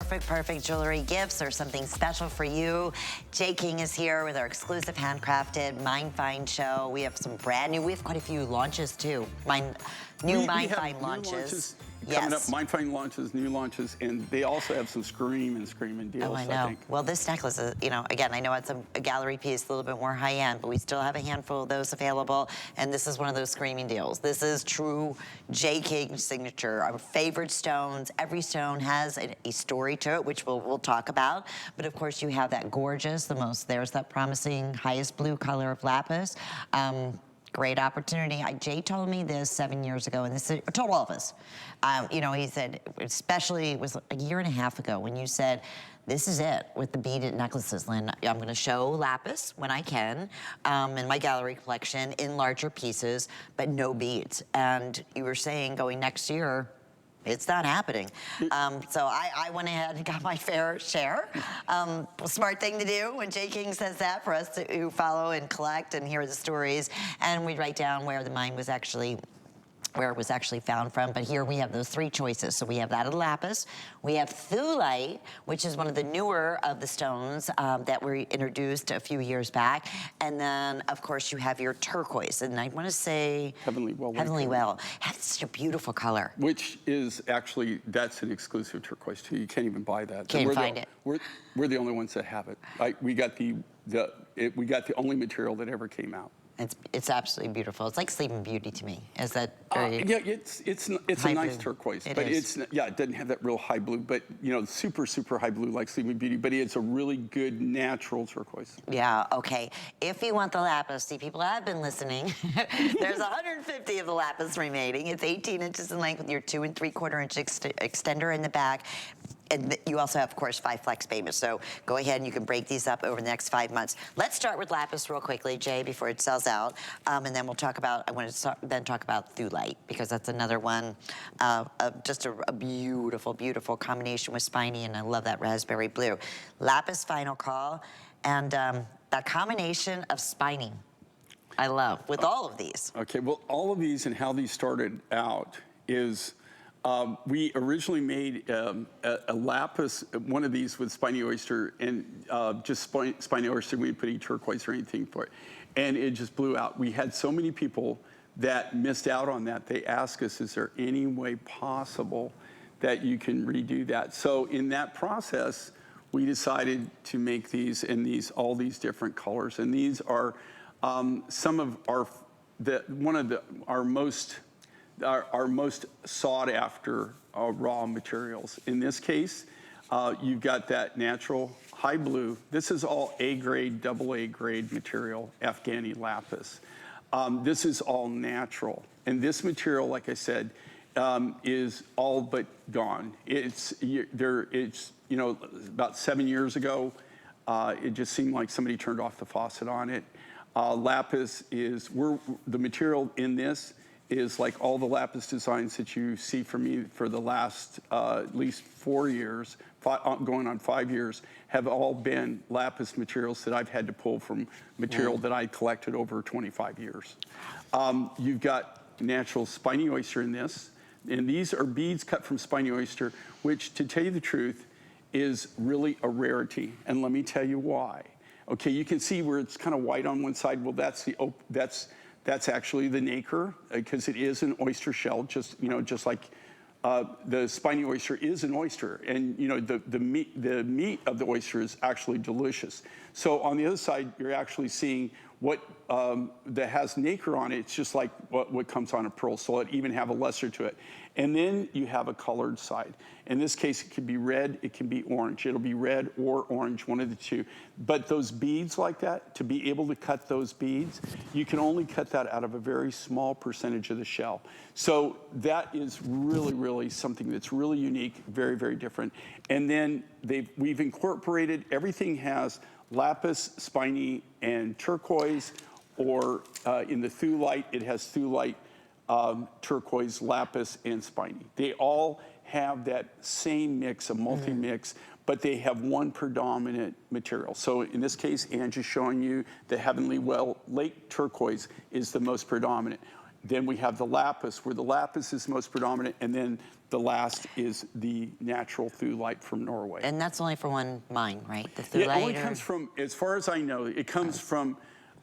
Perfect jewelry gifts or something special for you. Jay King is here with our exclusive handcrafted Mind Find show. We have some brand new, we have quite a few launches too. New Mind Find launches. Coming up, Mind Find launches, new launches, and they also have some screaming deals, Oh, I know. I think. Well, this necklace is, you know, again, I know it's a gallery piece, a little bit more high-end, but we still have a handful of those available, and this is one of those screaming deals. This is true J. King signature. Our favorite stones. Every stone has a story to it, which we'll talk about, but of course you have that gorgeous, there's that promising highest blue color of lapis. Great opportunity. Jay told me this 7 years ago, and this is, told all of us. You know, he said, especially, it was a year and a half ago when you said, this is it with the beaded necklaces, Lynn. I'm gonna show lapis when I can in my gallery collection in larger pieces, but no beads. And you were saying going next year, it's not happening. So I went ahead and got my fair share. Smart thing to do when J. King says that for us to follow and collect and hear the stories. And we write down where the mine was actually, where it was actually found from. But here we have those three choices. So we have that of lapis, we have thulite, which is one of the newer of the stones that were introduced a few years back. And then, of course, you have your turquoise. And I want to say... Heavenly Well. Heavenly Well. That's such a beautiful color. Which is actually, that's an exclusive turquoise too. You can't even buy that. Can't find it. We're the only ones that have it. We got the only material that ever came out. It's absolutely beautiful. It's like Sleeping Beauty to me. Is that very yeah, it's a nice turquoise, but it doesn't have that real high blue, but you know, super high blue like Sleeping Beauty, but it's a really good natural turquoise. Yeah, okay. If you want the lapis, see, people have been listening. There's 150 of the lapis remaining. It's 18 inches in length with your 2 3/4 inch extender in the back. And you also have, of course, 5 flex payments. So go ahead and you can break these up over the next 5 months. Let's start with lapis real quickly, Jay, before it sells out. And then we'll talk about, I want to then talk about thulite, because that's another one of just a beautiful, beautiful combination with Spiny, and I love that raspberry blue. Lapis final call, and that combination of Spiny, I love, with all of these. Okay, well, all of these and how these started out is, we originally made a lapis, one of these with Spiny Oyster, and just Spiny Oyster, we didn't put any turquoise or anything for it. And it just blew out. We had so many people that missed out on that. They asked us, is there any way possible that you can redo that? So in that process, we decided to make these in all these different colors. And these are some of our most sought after raw materials. In this case, you've got that natural high blue. This is all A grade, AA grade material, Afghani lapis. This is all natural. And this material, like I said, is all but gone. It's you know, about 7 years ago, it just seemed like somebody turned off the faucet on it. Lapis is, the material in this is like all the lapis designs that you see from me for the last at least 4 years, going on 5 years, have all been lapis materials that I've had to pull from material that I collected over 25 years. You've got natural Spiny Oyster in this, and these are beads cut from Spiny Oyster, which, to tell you the truth, is really a rarity, and let me tell you why. Okay, you can see where it's kind of white on one side. Well, that's actually the nacre, because it is an oyster shell, just like the Spiny Oyster is an oyster, and you know the meat of the oyster is actually delicious. So on the other side, you're actually seeing what that has nacre on it. It's just like what comes on a pearl, so it even have a luster to it. And then you have a colored side. In this case, it can be red, it can be orange. It'll be red or orange, one of the two. But those beads like that, to be able to cut those beads, you can only cut that out of a very small percentage of the shell. So that is really, really something that's really unique, very, very different. And then we've incorporated, everything has lapis, spiny, and turquoise, or in the thulite, it has thulite, turquoise, lapis, and spiny. They all have that same mix, a multi-mix, but they have one predominant material. So in this case, Angie's showing you the Heavenly Well Lake turquoise is the most predominant. Then we have the lapis, where the lapis is most predominant, and then the last is the natural thulite from Norway. And that's only for one mine, right? The It thulite only comes from, as far as I know, it comes from,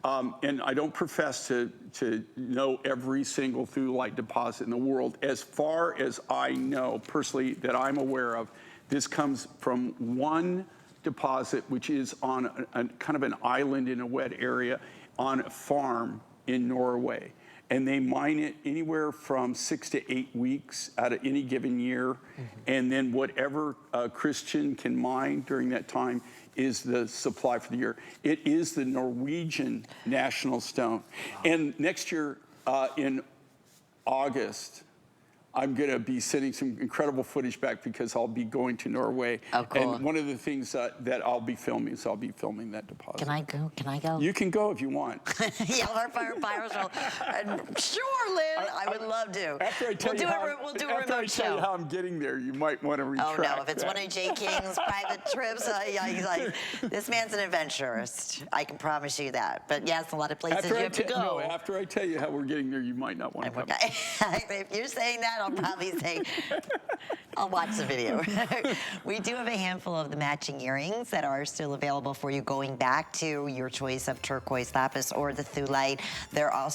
and I don't profess to know every single thulite deposit in the world. As far as I know, personally, that I'm aware of, this comes from one deposit, which is on a kind of an island in a wet area on a farm in Norway. And they mine it anywhere from 6 to 8 weeks out of any given year. And then whatever Christian can mine during that time is the supply for the year. It is the Norwegian national stone. And next year in August, I'm going to be sending some incredible footage back because I'll be going to Norway. Oh, cool. And one of the things that I'll be filming is I'll be filming that deposit. Can I go? Can I go? You can go if you want. Yeah, our fire show. Sure, Lynn. I would love to. After I tell you how, we'll do a after I remote tell show. you how I'm getting there, you might want to retract. Oh no, if it's that. one of J. King's private trips, he's like, this man's an adventurist. I can promise you that. But yes, a lot of places you have to go. No, after I tell you how we're getting there, you might not want to come. Okay. If you're saying that, I'll probably say, I'll watch the video. We do have a handful of the matching earrings that are still available for you, going back to your choice of turquoise lapis or the thulite. They're also